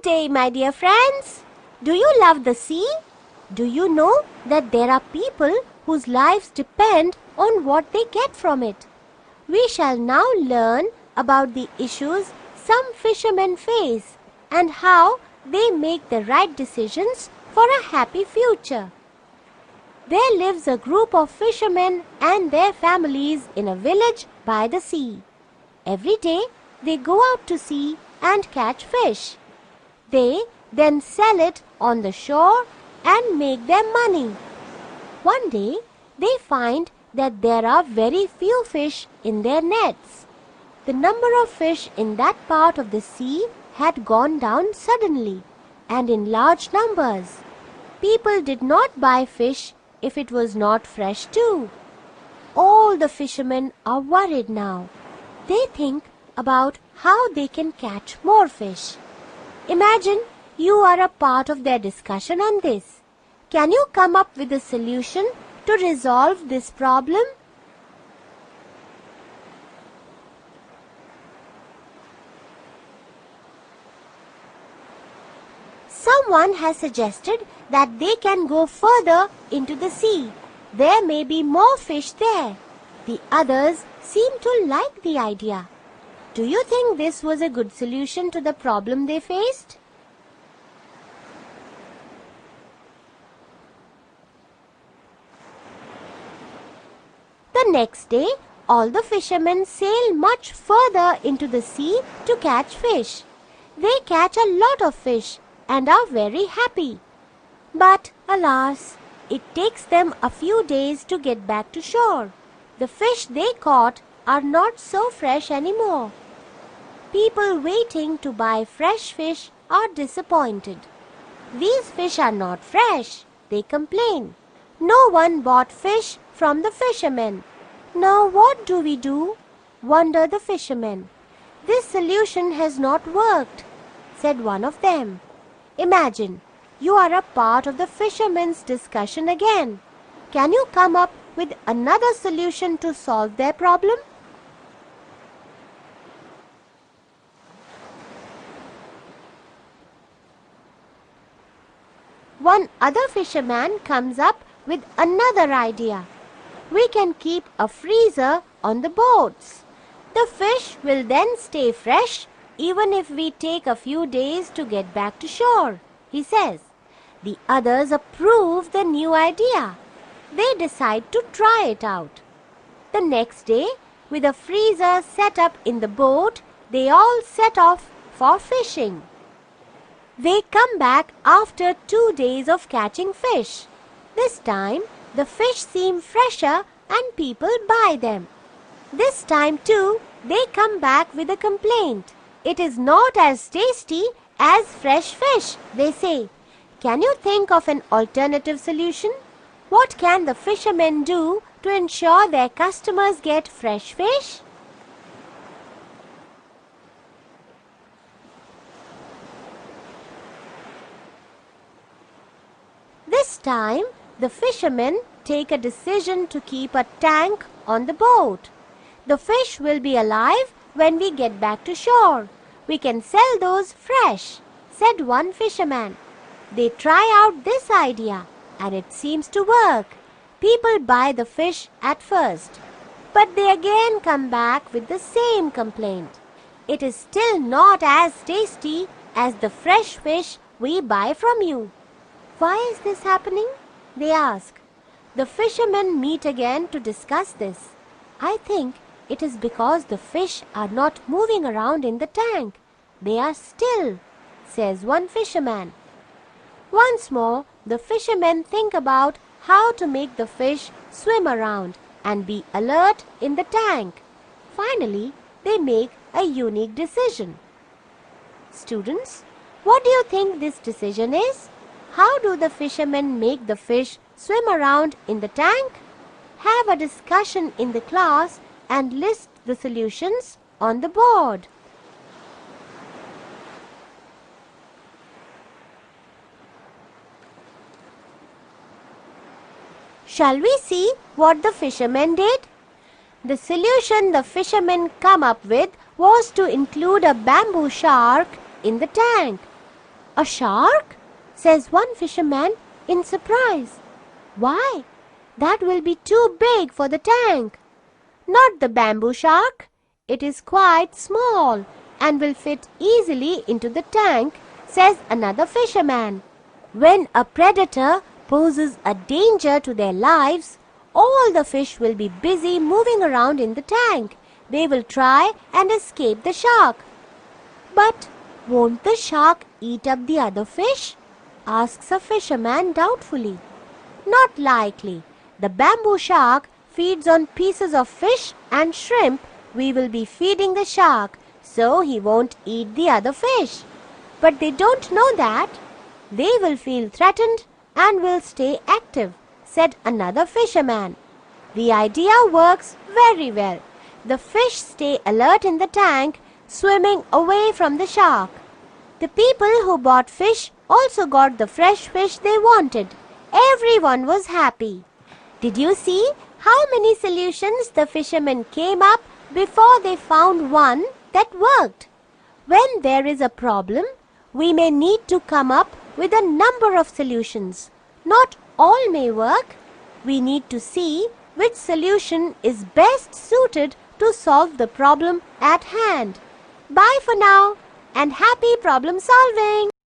day, my dear friends. Do you love the sea? Do you know that there are people whose lives depend on what they get from it? We shall now learn about the issues some fishermen face and how they make the right decisions for a happy future. There lives a group of fishermen and their families in a village by the sea. Every day they go out to sea and catch fish. They then sell it on the shore and make their money. One day they find that there are very few fish in their nets. The number of fish in that part of the sea had gone down suddenly and in large numbers. People did not buy fish if it was not fresh too. All the fishermen are worried now. They think about how they can catch more fish. Imagine you are a part of their discussion on this. Can you come up with a solution to resolve this problem? Someone has suggested that they can go further into the sea. There may be more fish there. The others seem to like the idea. Do you think this was a good solution to the problem they faced? The next day, all the fishermen sail much further into the sea to catch fish. They catch a lot of fish and are very happy. But, alas, it takes them a few days to get back to shore. The fish they caught are not so fresh anymore. People waiting to buy fresh fish are disappointed. These fish are not fresh, they complain. No one bought fish from the fishermen. Now what do we do? Wonder the fishermen. This solution has not worked, said one of them. Imagine, you are a part of the fishermen's discussion again. Can you come up with another solution to solve their problem? One other fisherman comes up with another idea. We can keep a freezer on the boats. The fish will then stay fresh even if we take a few days to get back to shore, he says. The others approve the new idea. They decide to try it out. The next day, with a freezer set up in the boat, they all set off for fishing. They come back after 2 days of catching fish. This time, the fish seem fresher and people buy them. This time too, they come back with a complaint. It is not as tasty as fresh fish, they say. Can you think of an alternative solution? What can the fishermen do to ensure their customers get fresh fish? This time, the fishermen take a decision to keep a tank on the boat. The fish will be alive when we get back to shore. We can sell those fresh, said one fisherman. They try out this idea and it seems to work. People buy the fish at first, but they again come back with the same complaint. It is still not as tasty as the fresh fish we buy from you. Why is this happening? They ask. The fishermen meet again to discuss this. I think it is because the fish are not moving around in the tank. They are still, says one fisherman. Once more, the fishermen think about how to make the fish swim around and be alert in the tank. Finally, they make a unique decision. Students, what do you think this decision is? How do the fishermen make the fish swim around in the tank? Have a discussion in the class and list the solutions on the board. Shall we see what the fishermen did? The solution the fishermen come up with was to include a bamboo shark in the tank. "A shark?" says one fisherman in surprise. "Why, that will be too big for the tank." "Not the bamboo shark. It is quite small and will fit easily into the tank," says another fisherman. When a predator poses a danger to their lives, all the fish will be busy moving around in the tank. They will try and escape the shark. "But won't the shark eat up the other fish?" asks a fisherman doubtfully. "Not likely. The bamboo shark feeds on pieces of fish and shrimp. We will be feeding the shark, so he won't eat the other fish." "But they don't know that." "They will feel threatened and will stay active," said another fisherman. The idea works very well. The fish stay alert in the tank, swimming away from the shark. The people who bought fish also got the fresh fish they wanted. Everyone was happy. Did you see how many solutions the fishermen came up before they found one that worked? When there is a problem, we may need to come up with a number of solutions. Not all may work. We need to see which solution is best suited to solve the problem at hand. Bye for now and happy problem solving!